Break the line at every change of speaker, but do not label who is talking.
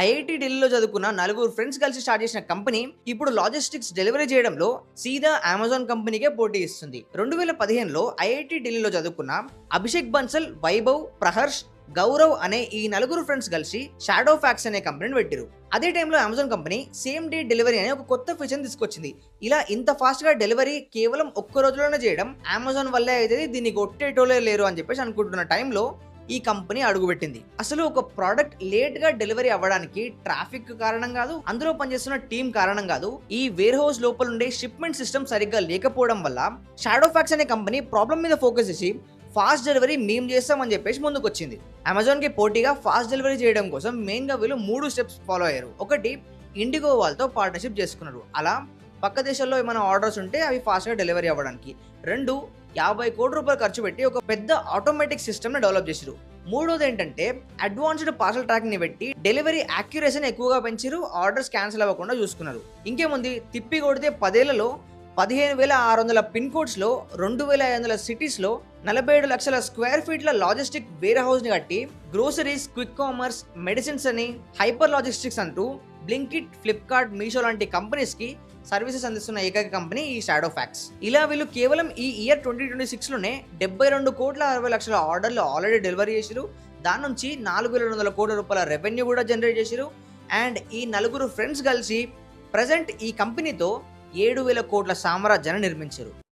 IIT ఢిల్లీలో చదువుకున్న నలుగురు ఫ్రెండ్స్ కలిసి స్టార్ట్ చేసిన కంపెనీ ఇప్పుడు లాజిస్టిక్స్ డెలివరీ చేయడంలో సీదా అమెజాన్ కంపెనీకే పోటీ ఇస్తుంది. 2015లో ఐఐటీ ఢిల్లీలో చదువుకున్న అభిషేక్ బన్సల్, వైభవ్, ప్రహర్ష్, గౌరవ్ అనే ఈ నలుగురు ఫ్రెండ్స్ కలిసి షాడో ఫ్యాక్స్ అనే కంపెనీని పెట్టారు. అదే టైంలో Amazon company same day delivery అనే ఒక కొత్త ఫీచర్ తీసుకొచ్చింది. ఇలా ఇంత ఫాస్ట్ గా డెలివరీ కేవలం ఒక్క రోజులోనే చేయడం అమెజాన్ వల్లే అయితే, దీన్ని కొట్టేటోలే లేరు అని చెప్పేసి అనుకుంటున్న టైంలో ఈ కంపెనీ అడుగుపెట్టింది. అసలు ఒక ప్రోడక్ట్ లేట్ గా డెలివరీ అవ్వడానికి ట్రాఫిక్ కారణం కాదు, అందులో పనిచేస్తున్న టీం కారణం కాదు, ఈ వేర్ హౌస్ లోపల ఉండే షిప్మెంట్ సిస్టమ్ సరిగ్గా లేకపోవడం వల్ల షాడో ఫ్యాక్స్ అనే కంపెనీ ప్రాబ్లం మీద ఫోకస్ చేసి ఫాస్ట్ డెలివరీ మేము చేస్తామని చెప్పేసి ముందుకు వచ్చింది. అమెజాన్ కి పోటీగా ఫాస్ట్ డెలివరీ చేయడం కోసం మెయిన్ గా వీళ్ళు 3 స్టెప్స్ ఫాలో అయ్యారు. ఒకటి, ఇండిగో వాళ్ళతో పార్ట్నర్షిప్ చేసుకున్నారు. అలా పక్క దేశాల్లో ఏమైనా ఆర్డర్స్ ఉంటే అవి ఫాస్ట్ గా డెలివరీ అవ్వడానికి. 2, 50 కోట్ల రూపాయలు ఖర్చు పెట్టి ఒక పెద్ద ఆటోమేటిక్ సిస్టమ్ ని డెవలప్ చేశారు. మూడోది ఏంటంటే అడ్వాన్స్డ్ పార్సల్ ట్రాకింగ్ ని పెట్టి డెలివరీ యాక్యురసీని ఎక్కువగా పెంచారు, ఆర్డర్స్ క్యాన్సిల్ అవ్వకుండా చూసుకున్నారు. ఇంకేముంది, తిప్పి కొడితే 10 ఏళ్లలో 15,600 పిన్ కోడ్స్ లో 2,500 సిటీస్ లో 47 లక్షల స్క్వేర్ ఫీట్ల లాజిస్టిక్ వేర్ హౌస్ ని కట్టి గ్రోసరీస్, క్విక్ కామర్స్, మెడిసిన్స్ అని హైపర్ లాజిస్టిక్స్ అంటూ బ్లింకిట్, ఫ్లిప్కార్ట్, మీషో లాంటి కంపెనీస్ కి సర్వీసెస్ అందిస్తున్న ఏకైక కంపెనీ ఈ షాడో ఫ్యాక్స్. ఇలా వీళ్ళు కేవలం ఈ ఇయర్ 2026 లోనే 72 కోట్ల 60 లక్షల ఆర్డర్లు ఆల్రెడీ డెలివరీ చేశారు. దాని నుంచి 4,200 కోట్ల రూపాయల రెవెన్యూ కూడా జనరేట్ చేశారు. అండ్ ఈ నలుగురు ఫ్రెండ్స్ కలిసి ప్రజెంట్ ఈ కంపెనీతో 7,000 కోట్ల సామ్రాజ్యాన్ని నిర్మించారు.